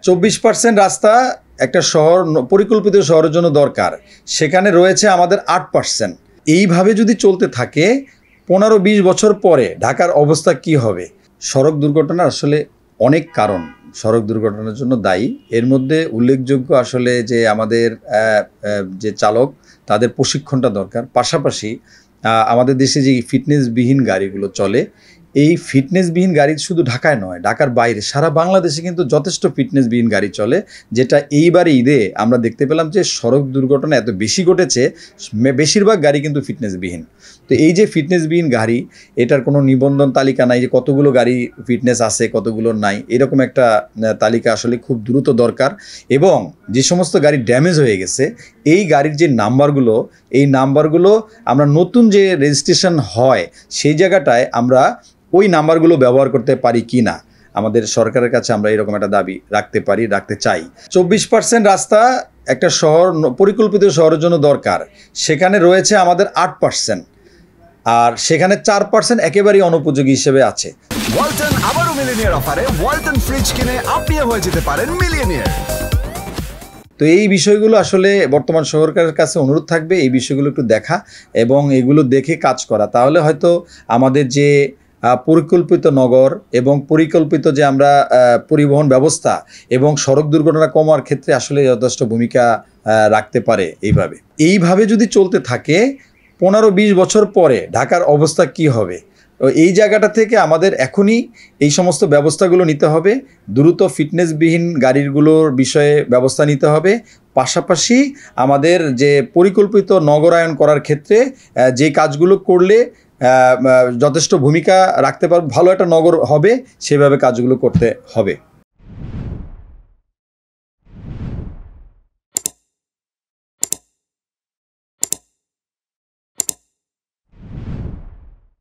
24% রাস্তা একটা শহর পরিকল্পিত শহরের জন্য দরকার, সেখানে রয়েছে আমাদের 8%। এইভাবে যদি চলতে থাকে 15-20 বছর পরে ঢাকার অবস্থা কি হবে? সড়ক দুর্ঘটনার আসলে অনেক কারণ সড়ক দুর্ঘটনার জন্য দায়ী। এর মধ্যে উল্লেখযোগ্য আসলে যে আমাদের যে চালক তাদের প্রশিক্ষণটা দরকার। পাশাপাশি আমাদের দেশে যে ফিটনেসবিহীন গাড়িগুলো চলে, এই ফিটনেসবিহীন গাড়ি শুধু ঢাকায় নয়, ঢাকার বাইরে সারা বাংলাদেশে কিন্তু যথেষ্ট ফিটনেসবিহীন গাড়ি চলে, যেটা এইবারে ঈদে আমরা দেখতে পেলাম যে সড়ক দুর্ঘটনা এত বেশি ঘটেছে, বেশিরভাগ গাড়ি কিন্তু ফিটনেসবিহীন। তো এই যে ফিটনেসবিহীন গাড়ি, এটার কোনো নিবন্ধন তালিকা নাই যে কতগুলো গাড়ি ফিটনেস আছে কতগুলো নাই, এরকম একটা তালিকা আসলে খুব দ্রুত দরকার। এবং যে সমস্ত গাড়ি ড্যামেজ হয়ে গেছে, এই গাড়ির যে নাম্বারগুলো, এই নাম্বারগুলো আমরা নতুন যে রেজিস্ট্রেশন হয় সেই জায়গাটায় আমরা ওই নাম্বারগুলো ব্যবহার করতে পারি কি না, আমাদের সরকারের কাছে আমরা এরকম একটা দাবি রাখতে চাই। 24% রাস্তা একটা শহর পরিকল্পিত শহরের জন্য দরকার, সেখানে রয়েছে আমাদের 8%, আর সেখানে 4% একেবারেই অনুপযোগী হিসেবে আছে। ওয়ালটন আবারও মিলিয়নিয়ার অফারে ওয়ালটন ফ্রিজ কিনে আপনিও হয়ে যেতে পারেন মিলিয়নিয়ার। তো এই বিষয়গুলো আসলে বর্তমান সরকারের কাছে অনুরোধ থাকবে এই বিষয়গুলো একটু দেখা এবং এগুলো দেখে কাজ করা, তাহলে হয়তো আমাদের যে পরিকল্পিত নগর এবং পরিকল্পিত যে আমরা পরিবহন ব্যবস্থা এবং সড়ক দুর্ঘটনা কমার ক্ষেত্রে আসলে যথেষ্ট ভূমিকা রাখতে পারে। এইভাবে যদি চলতে থাকে 15-20 বছর পরে ঢাকার অবস্থা কি হবে? এই জায়গাটা থেকে আমাদের এখনই এই সমস্ত ব্যবস্থাগুলো নিতে হবে। দ্রুত ফিটনেসবিহীন গাড়িগুলোর বিষয়ে ব্যবস্থা নিতে হবে। পাশাপাশি আমাদের যে পরিকল্পিত নগরায়ন করার ক্ষেত্রে যে কাজগুলো করলে যথেষ্ট ভূমিকা রাখতে পারবে, ভালো একটা নগর হবে, সেভাবে কাজগুলো করতে হবে।